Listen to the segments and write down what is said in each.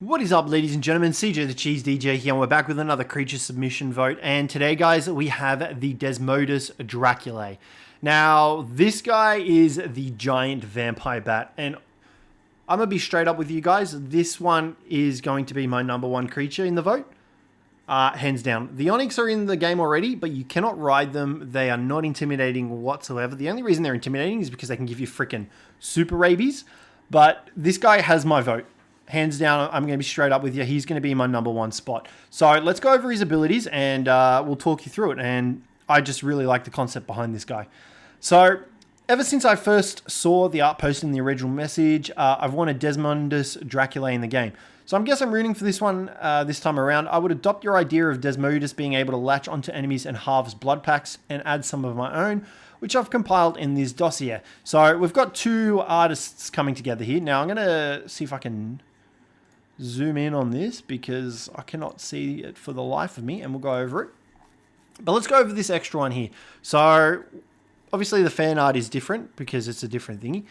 What is up, ladies and gentlemen? Cjthecheesedj here, and we're back with another creature submission vote. And today, guys, we have the Desmodus DRACULAE. Now, this guy is the giant vampire bat, and I'm going to be straight up with you guys. This one is going to be my number one creature in the vote. Hands down. The Onyx are in the game already, but you cannot ride them. They are not intimidating whatsoever. The only reason they're intimidating is because they can give you freaking super rabies. But this guy has my vote. Hands down, I'm going to be straight up with you. He's going to be in my number one spot. So let's go over his abilities and we'll talk you through it. And I just really like the concept behind this guy. So ever since I first saw the art post in the original message, I've wanted Desmodus DRACULAE in the game. So I guess I'm rooting for this one this time around. I would adopt your idea of Desmodus being able to latch onto enemies and harvest blood packs and add some of my own, which I've compiled in this dossier. So we've got two artists coming together here. Now I'm going to see if I can zoom in on this because I cannot see it for the life of me, and we'll go over it. But let's go over this extra one here. So obviously the fan art is different because it's a different thingy.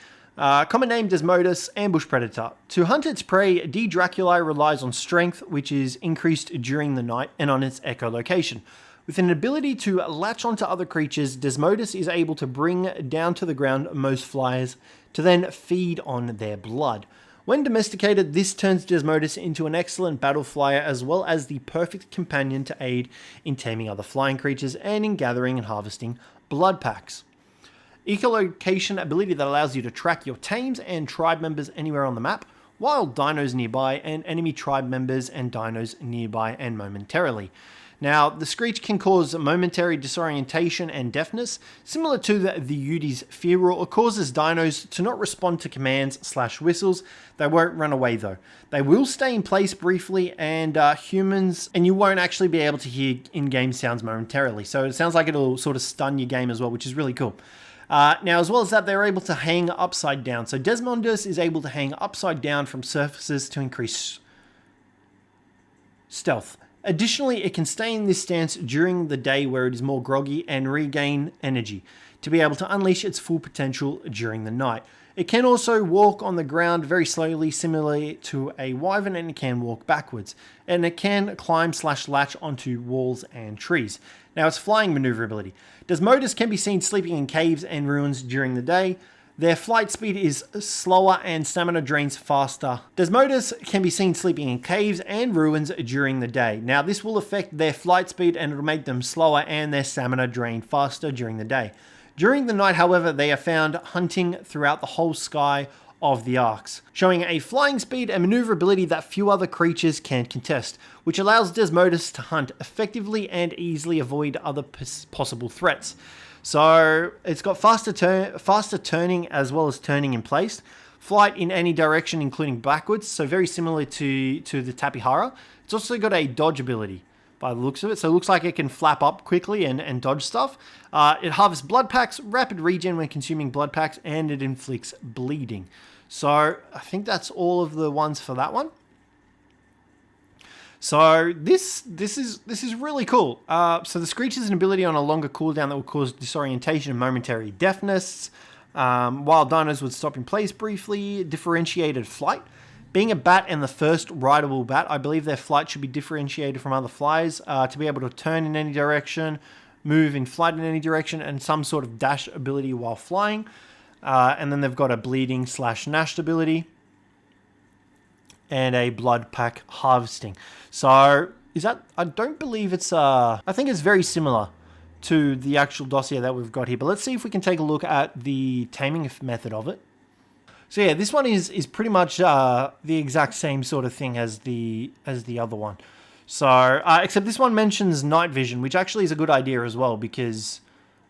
Common name Desmodus, ambush predator. To hunt its prey, DRACULAE relies on strength, which is increased during the night, and on its echolocation. With an ability to latch onto other creatures, Desmodus is able to bring down to the ground most flyers to then feed on their blood. When domesticated, this turns Desmodus into an excellent battle flyer as well as the perfect companion to aid in taming other flying creatures and in gathering and harvesting blood packs. Echolocation ability that allows you to track your tames and tribe members anywhere on the map, wild dinos nearby and enemy tribe members and dinos nearby and momentarily. Now, the screech can cause momentary disorientation and deafness, similar to the Udi's Fjordur. It causes dinos to not respond to commands/whistles. They won't run away though. They will stay in place briefly, and humans, and you won't actually be able to hear in-game sounds momentarily. So it sounds like it'll sort of stun your game as well, which is really cool. Now, as well as that, they're able to hang upside down. So Desmodus is able to hang upside down from surfaces to increase stealth. Additionally, it can stay in this stance during the day where it is more groggy and regain energy to be able to unleash its full potential during the night. It can also walk on the ground very slowly, similarly to a wyvern, and it can walk backwards. And it can climb/latch onto walls and trees. Now, its flying maneuverability. Desmodus can be seen sleeping in caves and ruins during the day. Their flight speed is slower and stamina drains faster. Desmodus can be seen sleeping in caves and ruins during the day. Now, this will affect their flight speed and it'll make them slower and their stamina drain faster during the day. During the night, however, they are found hunting throughout the whole sky of the arcs, showing a flying speed and maneuverability that few other creatures can contest, which allows Desmodus to hunt effectively and easily avoid other possible threats. So it's got faster turning as well as turning in place. Flight in any direction, including backwards. So very similar to the Tapihara. It's also got a dodge ability by the looks of it. So it looks like it can flap up quickly and dodge stuff. It harvests blood packs, rapid regen when consuming blood packs, and it inflicts bleeding. So I think that's all of the ones for that one. So this is really cool. So the Screech is an ability on a longer cooldown that will cause disorientation and momentary deafness. Wild dinos would stop in place briefly. Differentiated flight. Being a bat and the first rideable bat, I believe their flight should be differentiated from other flies to be able to turn in any direction, move in flight in any direction, and some sort of dash ability while flying. And then they've got a bleeding/nashed ability and a blood pack harvesting. So is that, I don't believe it's, I think it's very similar to the actual dossier that we've got here, but let's see if we can take a look at the taming method of it. So yeah, this one is pretty much the exact same sort of thing as the other one. So, except this one mentions night vision, which actually is a good idea as well, because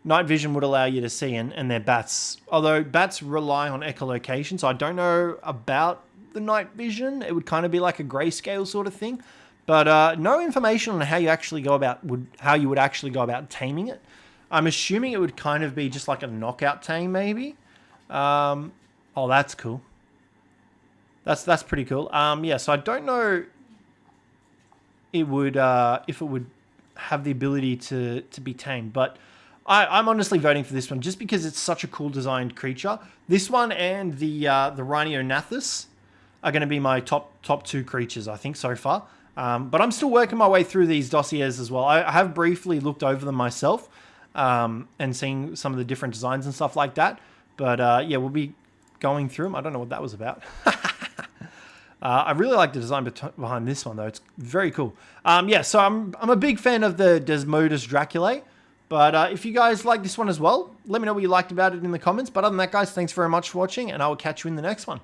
night vision would allow you to see, and they're bats. Although bats rely on echolocation, so I don't know about the night vision. It would kind of be like a grayscale sort of thing, but no information on how you actually go about how you would actually go about taming it. I'm assuming it would kind of be just like a knockout tame, maybe. Oh, that's cool. That's pretty cool. Yeah, so I don't know it would if it would have the ability to be tamed, but I'm honestly voting for this one just because it's such a cool designed creature. This one and the Rhinionathus are going to be my top 2 creatures, I think, so far. But I'm still working my way through these dossiers as well. I have briefly looked over them myself and seen some of the different designs and stuff like that. But yeah, we'll be going through them. I don't know what that was about. I really like the design behind this one, though. It's very cool. Yeah, so I'm a big fan of the Desmodus DRACULAE. But if you guys like this one as well, let me know what you liked about it in the comments. But other than that, guys, thanks very much for watching, and I will catch you in the next one.